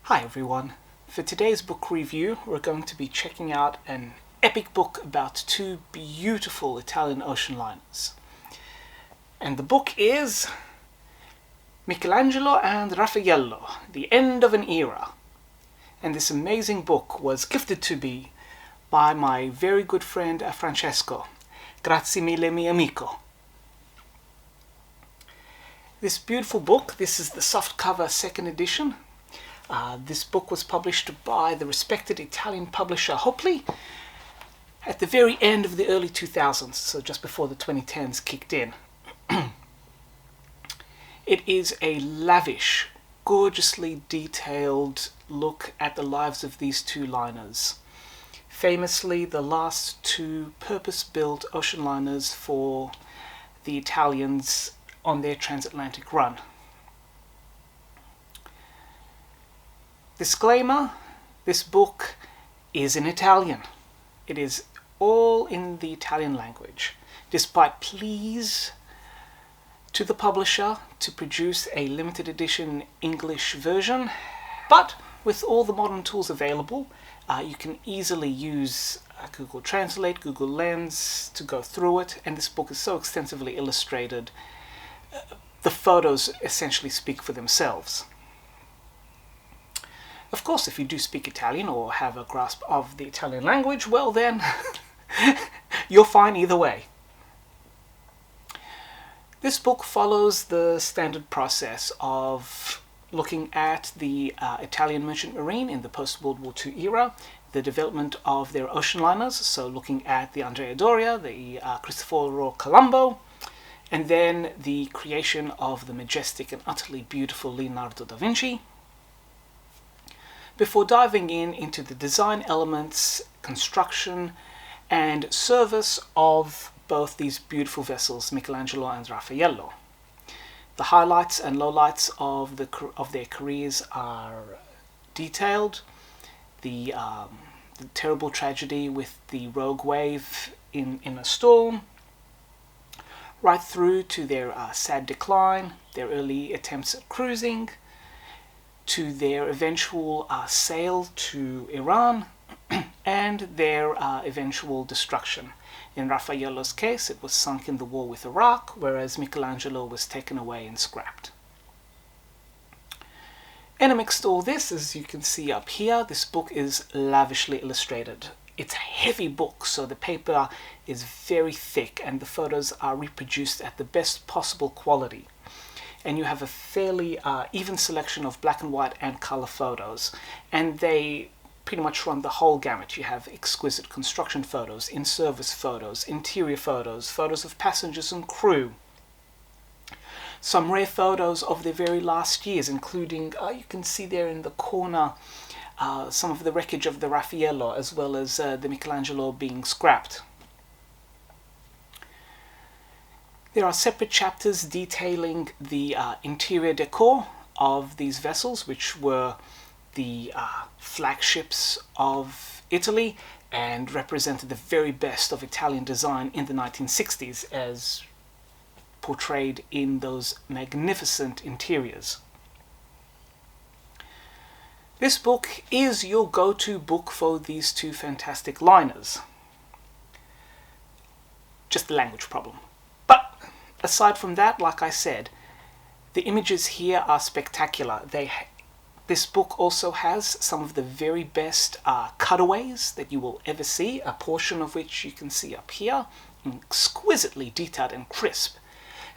Hi everyone. For today's book review, we're going to be checking out an epic book about two beautiful Italian ocean liners. And the book is Michelangelo and Raffaello, The End of an Era. And this amazing book was gifted to me by my very good friend Francesco. Grazie mille, mio amico. This beautiful book, this is the softcover second edition. This book was published by the respected Italian publisher Hopley at the very end of the early 2000s, so just before the 2010s kicked in. It is a lavish, gorgeously detailed look at the lives of these two liners. Famously, the last two purpose-built ocean liners for the Italians on their transatlantic run. Disclaimer, this book is in Italian. It is all in the Italian language, despite pleas to the publisher to produce a limited edition English version. But with all the modern tools available, you can easily use Google Translate, Google Lens to go through it, and this book is so extensively illustrated. The photos essentially speak for themselves. Of course, if you do speak Italian or have a grasp of the Italian language, well then, you're fine either way. This book follows the standard process of looking at the Italian merchant marine in the post-World War II era, the development of their ocean liners, so looking at the Andrea Doria, the Cristoforo Colombo, and then the creation of the majestic and utterly beautiful Leonardo da Vinci, before diving into the design elements, construction, and service of both these beautiful vessels, Michelangelo and Raffaello. The highlights and lowlights of their careers are detailed. The terrible tragedy with the rogue wave in a storm, right through to their sad decline, their early attempts at cruising, to their eventual sale to Iran, and their eventual destruction. In Raffaello's case, it was sunk in the war with Iraq, whereas Michelangelo was taken away and scrapped. And amidst all this, as you can see up here, this book is lavishly illustrated. It's a heavy book, so the paper is very thick and the photos are reproduced at the best possible quality. And you have a fairly even selection of black and white and color photos, and they pretty much run the whole gamut. You have exquisite construction photos, in-service photos, interior photos, photos of passengers and crew, some rare photos of their very last years, including, you can see there in the corner, some of the wreckage of the Raffaello, as well as the Michelangelo being scrapped. There are separate chapters detailing the interior decor of these vessels, which were the flagships of Italy and represented the very best of Italian design in the 1960s, as portrayed in those magnificent interiors. This book is your go-to book for these two fantastic liners. Just the language problem. Aside from that, like I said, the images here are spectacular. This book also has some of the very best cutaways that you will ever see, a portion of which you can see up here, exquisitely detailed and crisp,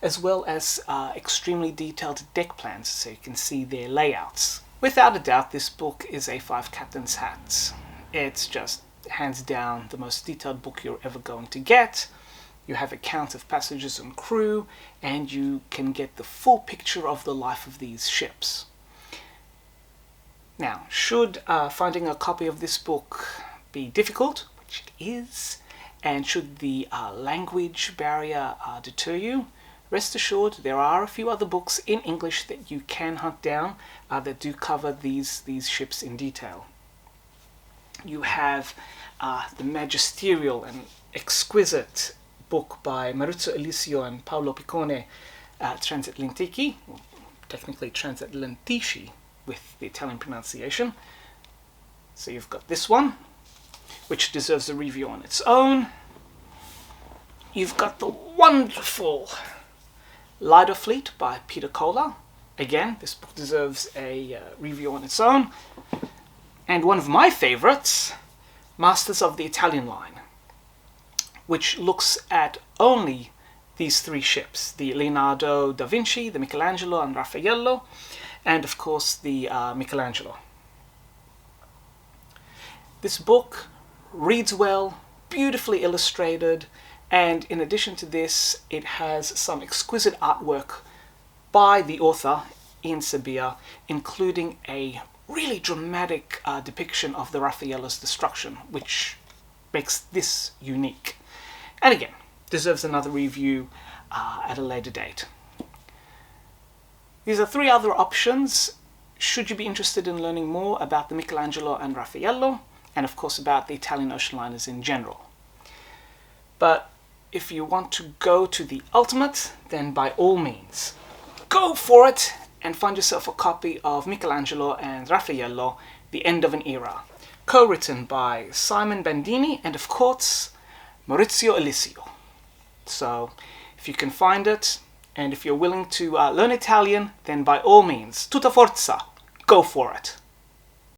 as well as extremely detailed deck plans, so you can see their layouts. Without a doubt, this book is a five captain's hat. It's just hands down the most detailed book you're ever going to get. You have accounts of passengers and crew, and you can get the full picture of the life of these ships. Now, should finding a copy of this book be difficult, which it is, and should the language barrier deter you, rest assured there are a few other books in English that you can hunt down that do cover these ships in detail. You have the magisterial and exquisite book by Maruzzo Elisio and Paolo Piccone, Transatlantici, technically Transatlantici, with the Italian pronunciation. So you've got this one, which deserves a review on its own. You've got the wonderful Lido Fleet by Peter Cola. Again, this book deserves a review on its own. And one of my favorites, Masters of the Italian Line, which looks at only these three ships, the Leonardo da Vinci, the Michelangelo and Raffaello, and of course the Michelangelo. This book reads well, beautifully illustrated, and in addition to this, it has some exquisite artwork by the author, Ian Sabia, including a really dramatic depiction of the Raffaello's destruction, which makes this unique. And again, deserves another review at a later date. These are three other options should you be interested in learning more about the Michelangelo and Raffaello, and of course about the Italian ocean liners in general. But if you want to go to the ultimate, then by all means, go for it and find yourself a copy of Michelangelo and Raffaello, The End of an Era, co-written by Simon Bandini and of course Maurizio Eliseo. So if you can find it, and if you're willing to learn Italian, then by all means, tutta forza, go for it.